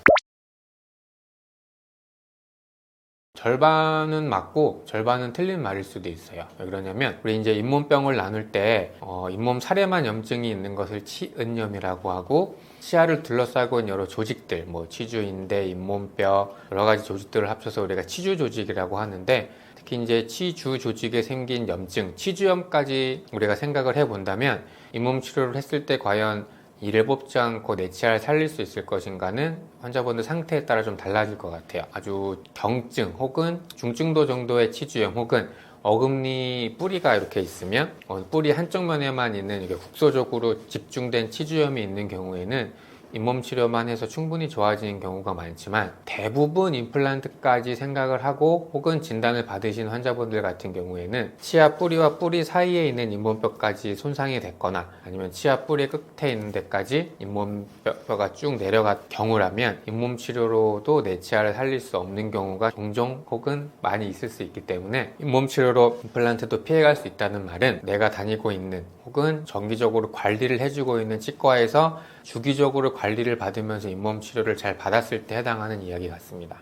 Speaker 1: 절반은 맞고 절반은 틀린 말일 수도 있어요. 왜 그러냐면 우리 이제 잇몸병을 나눌 때 잇몸 살에만 염증이 있는 것을 치은염이라고 하고, 치아를 둘러싸고 있는 여러 조직들, 뭐 치주, 인대, 잇몸뼈 여러 가지 조직들을 합쳐서 우리가 치주 조직이라고 하는데, 특히 이제 치주 조직에 생긴 염증, 치주염까지 우리가 생각을 해본다면 잇몸 치료를 했을 때 과연 이를 뽑지 않고 내 치아를 살릴 수 있을 것인가는 환자분들 상태에 따라 좀 달라질 것 같아요. 아주 경증 혹은 중증도 정도의 치주염 혹은 어금니 뿌리가 이렇게 있으면 뿌리 한쪽 면에만 있는 이게 국소적으로 집중된 치주염이 있는 경우에는 잇몸 치료만 해서 충분히 좋아지는 경우가 많지만, 대부분 임플란트까지 생각을 하고 혹은 진단을 받으신 환자분들 같은 경우에는 치아 뿌리와 뿌리 사이에 있는 잇몸뼈까지 손상이 됐거나 아니면 치아 뿌리 끝에 있는 데까지 잇몸뼈가 쭉 내려간 경우라면 잇몸 치료로도 내 치아를 살릴 수 없는 경우가 종종 혹은 많이 있을 수 있기 때문에 잇몸 치료로 임플란트도 피해갈 수 있다는 말은 내가 다니고 있는 혹은 정기적으로 관리를 해주고 있는 치과에서 주기적으로 관리를 받으면서 잇몸 치료를 잘 받았을 때 해당하는 이야기 같습니다.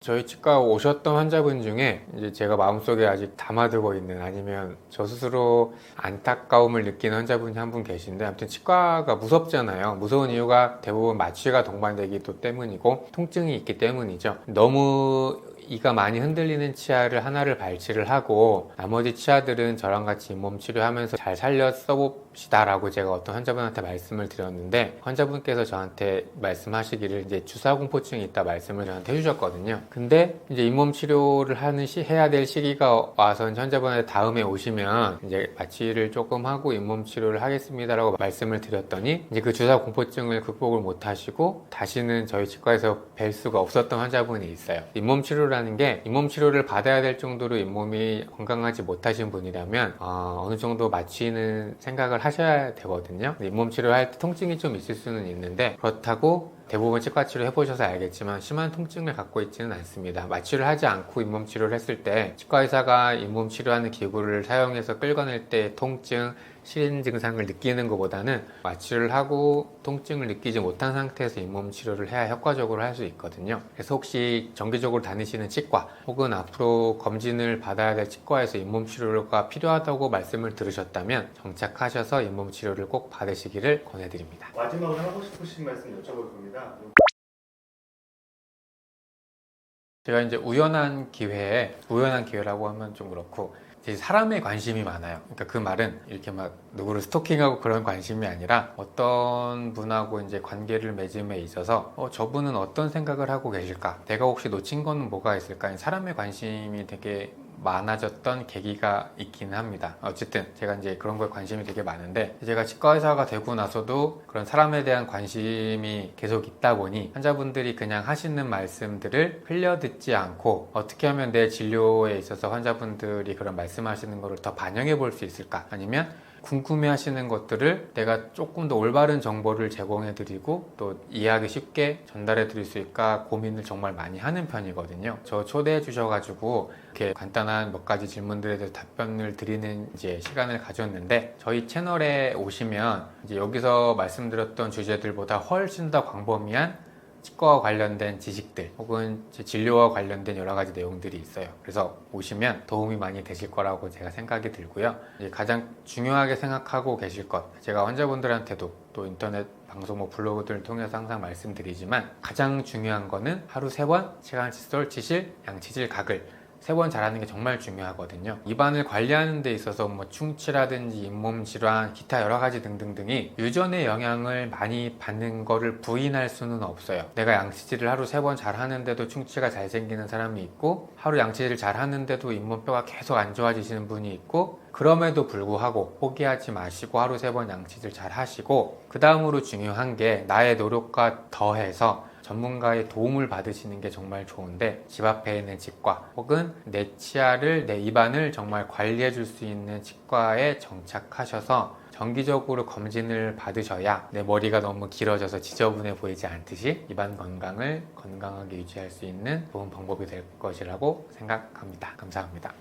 Speaker 1: 저희 치과 오셨던 환자분 중에 이제 제가 마음속에 아직 담아두고 있는, 아니면 저 스스로 안타까움을 느끼는 환자분이 한 분 계신데, 아무튼 치과가 무섭잖아요. 무서운 이유가 대부분 마취가 동반되기 때문이고 통증이 있기 때문이죠. 너무 이가 많이 흔들리는 치아를 하나를 발치를 하고 나머지 치아들은 저랑 같이 잇몸 치료하면서 잘 살려 써봅시다 라고 제가 어떤 환자분한테 말씀을 드렸는데, 환자분께서 저한테 말씀하시기를 이제 주사공포증이 있다 말씀을 저한테 해주셨거든요. 근데 이제 잇몸 치료를 해야 될 시기가 와서 환자분한테 다음에 오시면 이제 마취를 조금 하고 잇몸 치료를 하겠습니다 라고 말씀을 드렸더니, 이제 그 주사공포증을 극복을 못 하시고 다시는 저희 치과에서 뵐 수가 없었던 환자분이 있어요. 잇몸 치료라는 게 잇몸 치료를 받아야 될 정도로 잇몸이 건강하지 못하신 분이라면 어느 정도 마취는 생각을 하셔야 되거든요. 잇몸 치료를 할 때 통증이 좀 있을 수는 있는데, 그렇다고 대부분 치과 치료 해보셔서 알겠지만 심한 통증을 갖고 있지는 않습니다. 마취를 하지 않고 잇몸 치료를 했을 때 치과 의사가 잇몸 치료하는 기구를 사용해서 끌어낼 때 통증, 시린 증상을 느끼는 것보다는 마취를 하고 통증을 느끼지 못한 상태에서 잇몸 치료를 해야 효과적으로 할 수 있거든요. 그래서 혹시 정기적으로 다니시는 치과 혹은 앞으로 검진을 받아야 될 치과에서 잇몸 치료가 필요하다고 말씀을 들으셨다면 정착하셔서 잇몸 치료를 꼭 받으시기를 권해드립니다.
Speaker 2: 마지막으로 하고 싶으신 말씀 여쭤볼 겁니다.
Speaker 1: 제가 이제 우연한 기회라고 하면 좀 그렇고, 이제 사람에 관심이 많아요. 그러니까 그 말은 이렇게 막 누구를 스토킹하고 그런 관심이 아니라 어떤 분하고 이제 관계를 맺음에 있어서 저분은 어떤 생각을 하고 계실까? 내가 혹시 놓친 거는 뭐가 있을까? 사람에 관심이 되게 많아졌던 계기가 있기는 합니다. 어쨌든 제가 이제 그런 거에 관심이 되게 많은데, 제가 치과 의사가 되고 나서도 그런 사람에 대한 관심이 계속 있다 보니 환자분들이 그냥 하시는 말씀들을 흘려듣지 않고 어떻게 하면 내 진료에 있어서 환자분들이 그런 말씀하시는 거를 더 반영해 볼 수 있을까, 아니면 궁금해 하시는 것들을 내가 조금 더 올바른 정보를 제공해 드리고 또 이해하기 쉽게 전달해 드릴 수 있을까 고민을 정말 많이 하는 편이거든요. 저 초대해 주셔가지고 이렇게 간단한 몇 가지 질문들에 대해서 답변을 드리는 이제 시간을 가졌는데, 저희 채널에 오시면 이제 여기서 말씀드렸던 주제들보다 훨씬 더 광범위한 치과와 관련된 지식들 혹은 제 진료와 관련된 여러 가지 내용들이 있어요. 그래서 오시면 도움이 많이 되실 거라고 제가 생각이 들고요. 이제 가장 중요하게 생각하고 계실 것, 제가 환자분들한테도 또 인터넷 방송 블로그들을 통해서 항상 말씀드리지만, 가장 중요한 거는 하루 3번 치간 칫솔, 치실, 양치질, 가글 3번 잘하는 게 정말 중요하거든요. 입안을 관리하는 데 있어서 충치라든지 잇몸 질환, 기타 여러 가지 등등등이 유전의 영향을 많이 받는 거를 부인할 수는 없어요. 내가 양치질을 하루 3번 잘 하는데도 충치가 잘 생기는 사람이 있고, 하루 양치질을 잘 하는데도 잇몸뼈가 계속 안 좋아지시는 분이 있고, 그럼에도 불구하고 포기하지 마시고 하루 3번 양치질 잘 하시고, 그 다음으로 중요한 게 나의 노력과 더해서 전문가의 도움을 받으시는 게 정말 좋은데, 집 앞에 있는 치과 혹은 내 치아를, 내 입안을 정말 관리해 줄 수 있는 치과에 정착하셔서 정기적으로 검진을 받으셔야 내 머리가 너무 길어져서 지저분해 보이지 않듯이 입안 건강을 건강하게 유지할 수 있는 좋은 방법이 될 것이라고 생각합니다. 감사합니다.